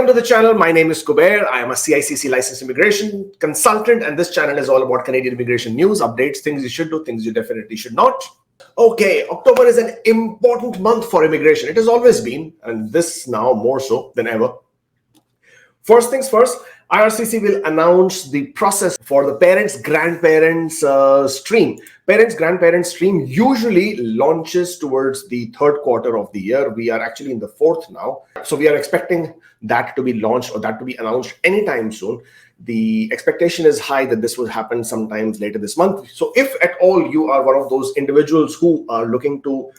Welcome to the channel. My name is Kubeir. I am a CICC licensed immigration consultant, and this channel is all about Canadian immigration news, updates, things you should do, things you definitely should not. Okay, October is an important month for immigration. It has always been, and this now more so than ever. First things first, IRCC will announce the process for the parents-grandparents stream. Parents-grandparents stream usually launches towards the third quarter of the year. We are actually in the fourth now. So we are expecting that to be launched or that to be announced anytime soon. The expectation is high that this will happen sometimes later this month. So if at all you are one of those individuals who are looking to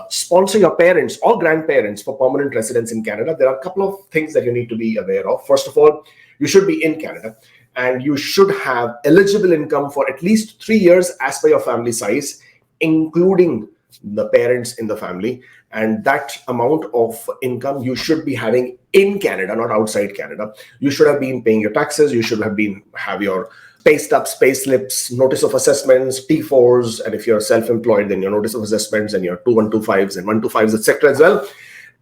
sponsor your parents or grandparents for permanent residence in Canada, there are a couple of things that you need to be aware of. First of all, you should be in Canada and you should have eligible income for at least 3 years as per your family size, including the parents in the family. And that amount of income you should be having in Canada, not outside Canada. You should have been paying your taxes. You should have your pay stubs, pay slips, notice of assessments, T4s, and if you're self-employed, then your notice of assessments and your 2125s and 125s, etc. as well.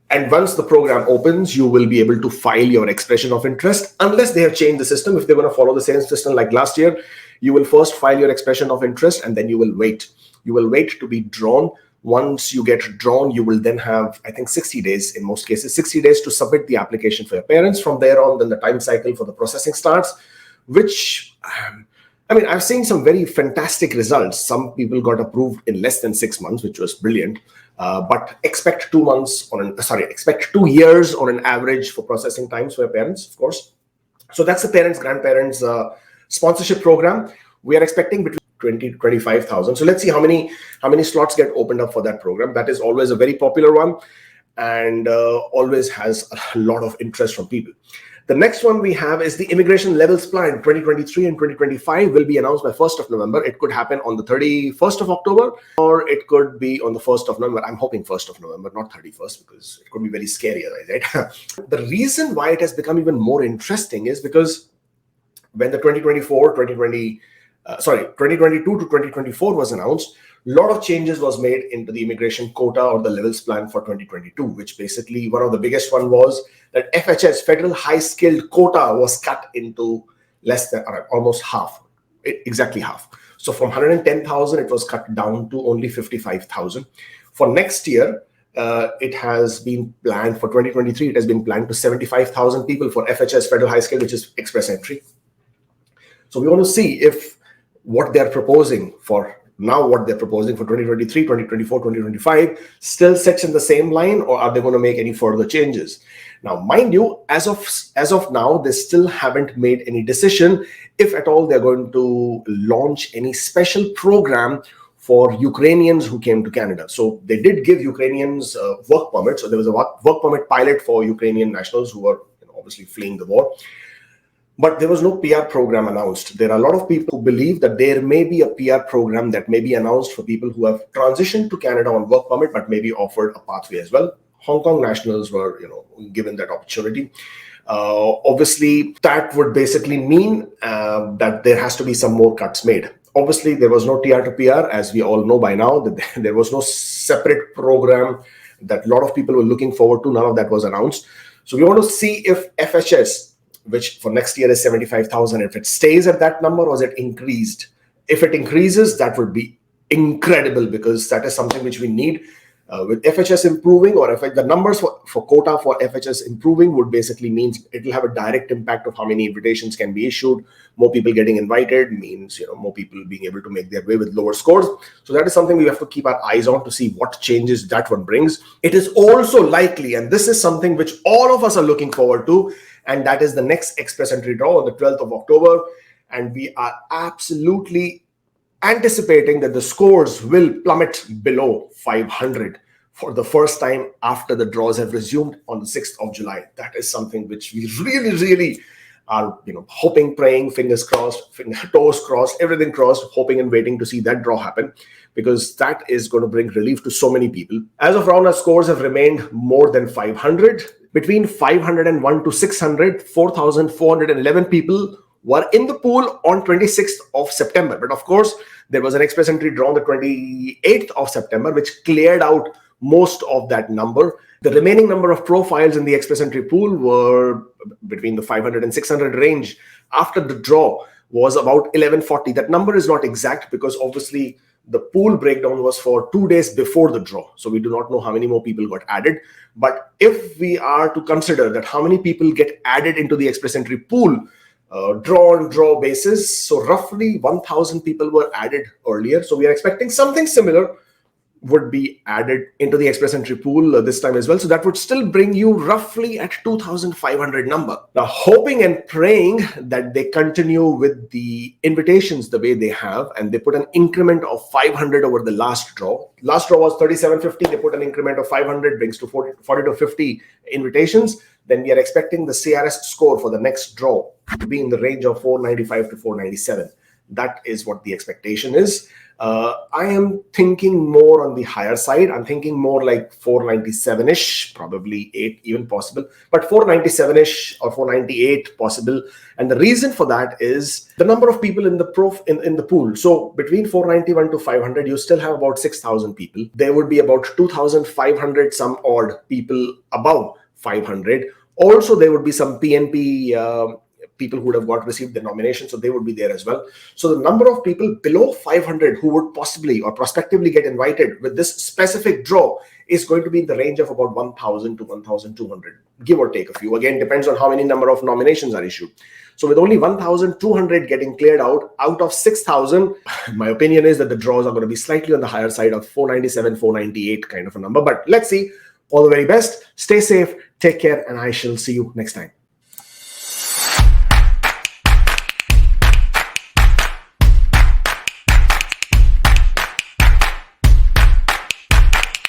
And once the program opens, you will be able to file your expression of interest, unless they have changed the system. If they're going to follow the same system like last year, you will first file your expression of interest and then you will wait. You will wait to be drawn. Once you get drawn, you will then have, I think, 60 days, in most cases, 60 days to submit the application for your parents. From there on, then the time cycle for the processing starts, which, I've seen some very fantastic results. Some people got approved in less than 6 months, which was brilliant. But expect 2 years on an average for processing times for your parents, of course. So that's the parents-grandparents sponsorship program. We are expecting between 20 to 25,000. So let's see how many slots get opened up for that program. That is always a very popular one and always has a lot of interest from people. The next one we have is the Immigration Levels Plan 2023 and 2025 will be announced by 1st of November. It could happen on the 31st of October or it could be on the 1st of November. I'm hoping 1st of November, not 31st, because it could be very scary, right? The reason why it has become even more interesting is because when the 2022 to 2024 was announced, a lot of changes was made into the immigration quota or the levels plan for 2022, which basically one of the biggest one was that FHS, federal high skilled quota, was cut into less than almost half, exactly half. So from 110,000, it was cut down to only 55,000. For next year, it has been planned for 2023. It has been planned to 75,000 people for FHS, federal high skilled, which is express entry. So we want to see if what they're proposing for 2023, 2024, 2025 still sits in the same line, or are they going to make any further changes? Now, mind you, as of now, they still haven't made any decision if at all they're going to launch any special program for Ukrainians who came to Canada. So they did give Ukrainians work permits. So there was a work permit pilot for Ukrainian nationals who were obviously fleeing the war. But there was no PR program announced. There are a lot of people who believe that there may be a PR program that may be announced for people who have transitioned to Canada on work permit, but may be offered a pathway as well. Hong Kong nationals were, given that opportunity. Obviously, that would basically mean that there has to be some more cuts made. Obviously, there was no TR to PR, as we all know by now. That there was no separate program that a lot of people were looking forward to. None of that was announced. So we want to see if FHS, which for next year is 75,000, if it stays at that number or is it increased. If it increases, that would be incredible, because that is something which we need. With FHS improving, or if the numbers for quota for FHS improving, would basically means it will have a direct impact of how many invitations can be issued. More people getting invited means more people being able to make their way with lower scores. So that is something we have to keep our eyes on to see what changes that one brings. It is also likely, and this is something which all of us are looking forward to, and that is the next express entry draw on the 12th of October. And we are absolutely anticipating that the scores will plummet below 500 for the first time after the draws have resumed on the 6th of July. That is something which we really, really are hoping, praying, fingers crossed, toes crossed, everything crossed, hoping and waiting to see that draw happen, because that is going to bring relief to so many people. As of now, our scores have remained more than 500. Between 501 to 600, 4,411 people were in the pool on 26th of September. But of course, there was an express entry draw on the 28th of September, which cleared out most of that number. The remaining number of profiles in the express entry pool were between the 500 and 600 range. After the draw was about 1140. That number is not exact because obviously the pool breakdown was for 2 days before the draw. So we do not know how many more people got added. But if we are to consider that how many people get added into the express entry pool, draw on draw basis, so roughly 1,000 people were added earlier. So we are expecting something similar would be added into the express entry pool this time as well. So that would still bring you roughly at 2,500 number. Now, hoping and praying that they continue with the invitations the way they have, and they put an increment of 500 over the last draw. Last draw was 3750. They put an increment of 500, brings to 40 to 50 invitations. Then we are expecting the CRS score for the next draw to be in the range of 495 to 497. That is what the expectation is. I am thinking more on the higher side. I'm thinking more like 497-ish, probably 8 even possible, but 497-ish or 498 possible. And the reason for that is the number of people in the in the pool. So between 491 to 500, you still have about 6,000 people. There would be about 2,500 some odd people above 500. Also, there would be some PNP people who would have received the nomination, so they would be there as well. So the number of people below 500 who would possibly or prospectively get invited with this specific draw is going to be in the range of about 1,000 to 1,200, give or take a few. Again, depends on how many number of nominations are issued. So with only 1,200 getting cleared out of 6,000, my opinion is that the draws are going to be slightly on the higher side of 497, 498 kind of a number. But let's see. All the very best. Stay safe. Take care. And I shall see you next time.